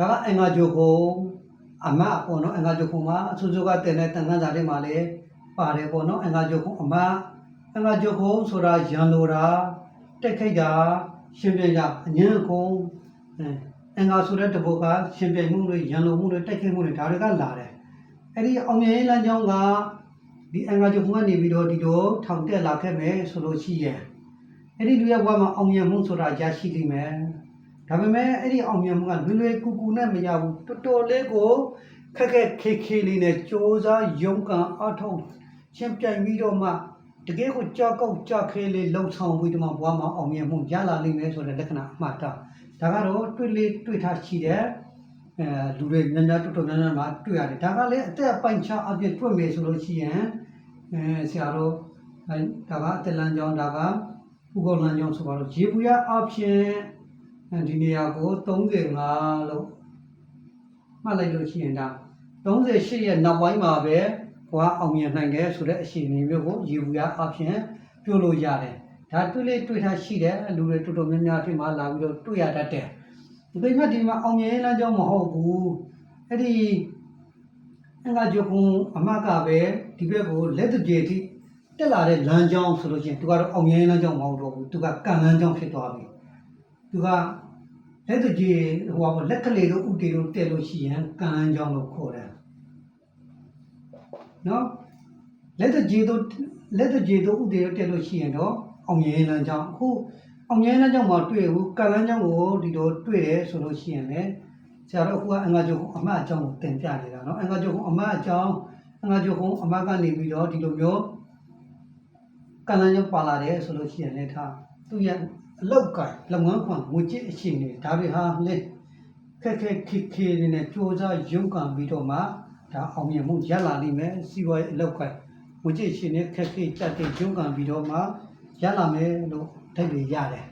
ဒါကအင်္ဂါဂျိုကိုအမပေါ့နော်အင်္ဂါဂျိုကိုမှာအစိုးကတင်တဲ့တန်ခမ်းစာတွေမှာလည်းပါတယ်ပေါ့နော်အင်္ဂါဂျိုကိုအင်္ဂါဂျိုကိုဆိုတာရန်လိုတာတက်ခိတ်တာရှင်ပြန်ကြအငင်းကုန်အင်္ဂါဆိုတဲ့တပုတ်ကရှင်ပြန်မှုတွေရန်လိုမှုတွေတက်ခိတ်မှုတွေဒါတွေကလာတယ်အဲ့ဒီအောင်မြင်ရေးလမ်းကြောင်းကဒီအင်္ဂါဂျိုကိုကနေပြီးတော့ဒီတော့ထောင်တက်လာခဲ့မယ်ဆိုလို့ရှိရင်အဲ့ဒီလူရဲ့ဘဝမှာအောင်မြင်မှုဆိုတာရရှိလိမ့်မယ်ဒါပေမဲ့အဲ့ဒီအောင်မြင်မှုကလွယ်ကူနဲ့မရဘူးတော်တော်လေးကိုခက်ခဲလေးနဲ့စ조사ရုန်းကန်အထောက်ချင်းပြိုင်ပြီးတော့မှတကယ်ကိုကြောက်ကောက်ကြောက်ခဲလေးလှုပ်ဆောင်ပြီးတော့မှဘဝမှာအောင်မြင်မှုရလာလိမ့်မယ်ဆိုတဲ့လက္ခဏာအမှားတာဒါကတော့တွေ့ထားရှိတဲ့လူတွေများတော်တော်များမှာတွေ့ရတယ်ဒါကလည်းအသက်ပိုင်ချအပြည့်တွေ့မယ်ဆိုလို့ရှိရင်ဆရာတို့ဒါကအသက်လမ်းကြောင်းဒါကဥက္ကုလမ်းကြောင်းဆိုတော့ရေဘူးရအဖြစ်ဒီနေရာကို35လို့မှတ်လိုက်လို့ရှိရင်ဒါ38ရဲ့နောက်ပိုင်းမှာပဲဘွားအောင်မြင်နိုင်တယ်ဆိုတဲ့အရှိန်မျိုးကိုရေဘူးရအဖြစ်ပြောလို့ရတယ်ဒါတွေ့ထားရှိတဲ့လူတွေတော်တော်များများဒီမှာလာပြီးတော့တွေ့ရတတ်တယ်ဒီကိစ္စဒီမှာအောင်မြင်လမ်းကြောင်းမဟုတ်ဘူးအဲ့ဒီအင်္ဂါဂျိုကုံအမကပဲဒီဘက်ကိုလက်တကြေတိတက်လာတဲ့လမ်းကြောင်းဆိုလို့ရှိရင်သူကတော့အောင်မြင်လမ်းကြောင်းမဟုတ်တော့ဘူးသူကကံလမ်းကြောင်းဖြစ်သွားပြီသူကလက်တကြေလက်ကလေးတို့ဥတီတို့တက်လို့ရှိရင်ကံလမ်းကြောင်းလို့ခေါ်တယ်နော်လက်တကြေတို့ဥတီတို့တက်လို့ရှိရင်တော့အောင်မြင်လမ်းကြောင်းအခုအောင်မြင်လမ်းကြောင်းမှာတွေ့ဘူးကံလမ်းကြောင်းကိုဒီလိုတွေ့တယ်ဆိုလို့ရှိရင်လည်းဆရာတို့အခုကအင်္ဂါဂျိုကုံအမအကြောင်းကိုသင်ပြနေတာနော်အင်္ဂါဂျိုကုံအမအကြောင်းအင်္ဂါဂျိုကုံအမကနေပြီးတော့ဒီလိုမျိုးကံလမ်းကြောင်းပါလာတယ်ဆိုလို့ရှိရင်လည်းသူရဲ့အလောက်ကလုပ်ငန်းခွင်ငွေကြေးအရှိန်တွေဒါတွေဟာလေခက်ခဲနဲ့စ조사ရုန်းကန်ပြီးတော့မှဒါအောင်မြင်မှုရလာလိမ့်မယ်စီးပွားရေးအလောက်ကငွေကြေးအရှိန်နဲ့ခက်ခဲကြက်တဲ့ရုန်းကန်ပြီးတော့မှရလာမယ်လို့အဓိပ္ပာယ်ရတယ်